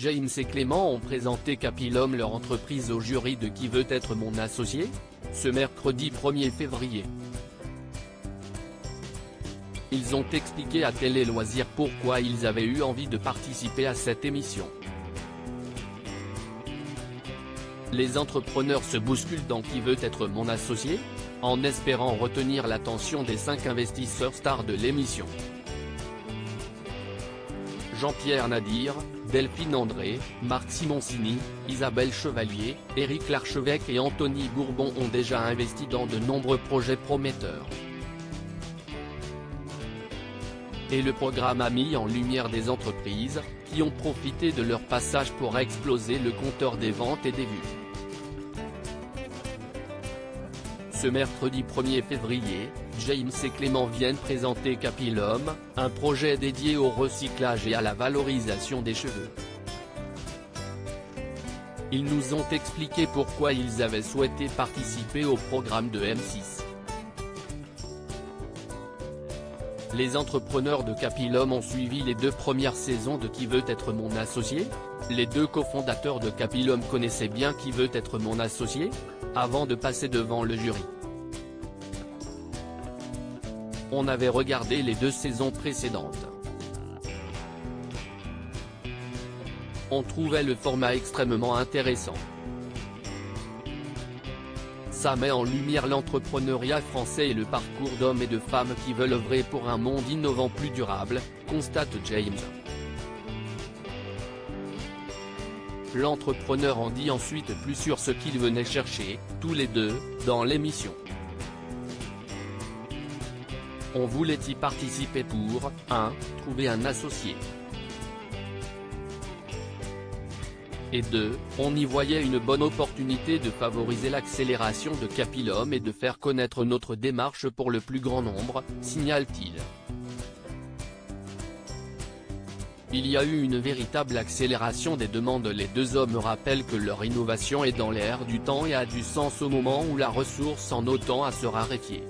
James et Clément ont présenté Capilum, leur entreprise, au jury de Qui veut être mon associé, ce mercredi 1er février. Ils ont expliqué à Télé Loisirs pourquoi ils avaient eu envie de participer à cette émission. Les entrepreneurs se bousculent dans Qui veut être mon associé, en espérant retenir l'attention des 5 investisseurs stars de l'émission. Jean-Pierre Nadir, Delphine André, Marc Simoncini, Isabelle Chevalier, Éric Larchevêque et Anthony Bourbon ont déjà investi dans de nombreux projets prometteurs. Et le programme a mis en lumière des entreprises, qui ont profité de leur passage pour exploser le compteur des ventes et des vues. Ce mercredi 1er février, James et Clément viennent présenter Capilum, un projet dédié au recyclage et à la valorisation des cheveux. Ils nous ont expliqué pourquoi ils avaient souhaité participer au programme de M6. Les entrepreneurs de Capilum ont suivi les 2 premières saisons de Qui veut être mon associé. Les 2 cofondateurs de Capilum connaissaient bien Qui veut être mon associé, avant de passer devant le jury. On avait regardé les 2 saisons précédentes. On trouvait le format extrêmement intéressant. Ça met en lumière l'entrepreneuriat français et le parcours d'hommes et de femmes qui veulent œuvrer pour un monde innovant plus durable, constate James. L'entrepreneur en dit ensuite plus sur ce qu'ils venaient chercher, tous les 2, dans l'émission. On voulait y participer pour, 1, trouver un associé. Et 2, on y voyait une bonne opportunité de favoriser l'accélération de Capilum et de faire connaître notre démarche pour le plus grand nombre, signale-t-il. Il y a eu une véritable accélération des demandes. Les 2 hommes rappellent que leur innovation est dans l'air du temps et a du sens au moment où la ressource en eau tend à se raréfier.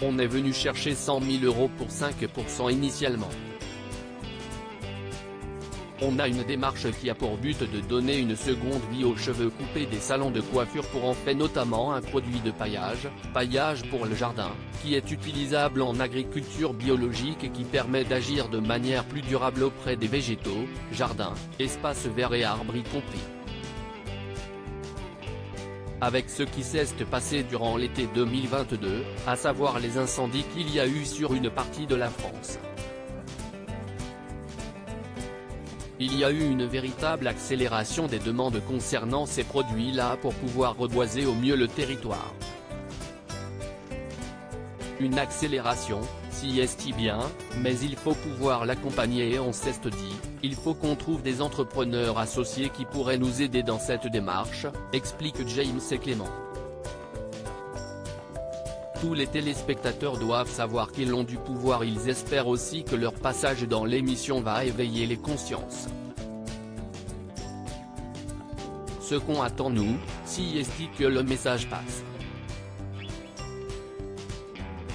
On est venu chercher 100 000 € pour 5% initialement. On a une démarche qui a pour but de donner une seconde vie aux cheveux coupés des salons de coiffure pour en faire notamment un produit de paillage pour le jardin, qui est utilisable en agriculture biologique et qui permet d'agir de manière plus durable auprès des végétaux, jardins, espaces verts et arbres y compris. Avec ce qui s'est passé durant l'été 2022, à savoir les incendies qu'il y a eu sur une partie de la France. Il y a eu une véritable accélération des demandes concernant ces produits-là pour pouvoir reboiser au mieux le territoire. Une accélération, si est bien, mais il faut pouvoir l'accompagner et on s'est dit, il faut qu'on trouve des entrepreneurs associés qui pourraient nous aider dans cette démarche, explique James et Clément. Tous les téléspectateurs doivent savoir qu'ils ont du pouvoir. Ils espèrent aussi que leur passage dans l'émission va éveiller les consciences. Ce qu'on attend nous, si est que le message passe.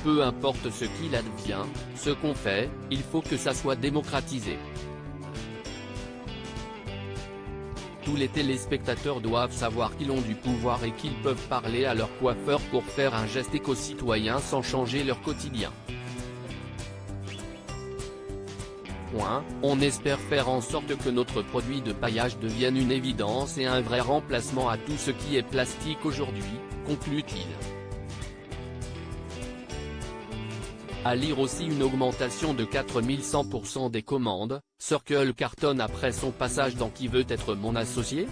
Peu importe ce qu'il advient, ce qu'on fait, il faut que ça soit démocratisé. Tous les téléspectateurs doivent savoir qu'ils ont du pouvoir et qu'ils peuvent parler à leur coiffeur pour faire un geste éco-citoyen sans changer leur quotidien. On espère faire en sorte que notre produit de paillage devienne une évidence et un vrai remplacement à tout ce qui est plastique aujourd'hui, conclut-il. À lire aussi une augmentation de 4100% des commandes. Circle cartonne après son passage dans Qui veut être mon associé ?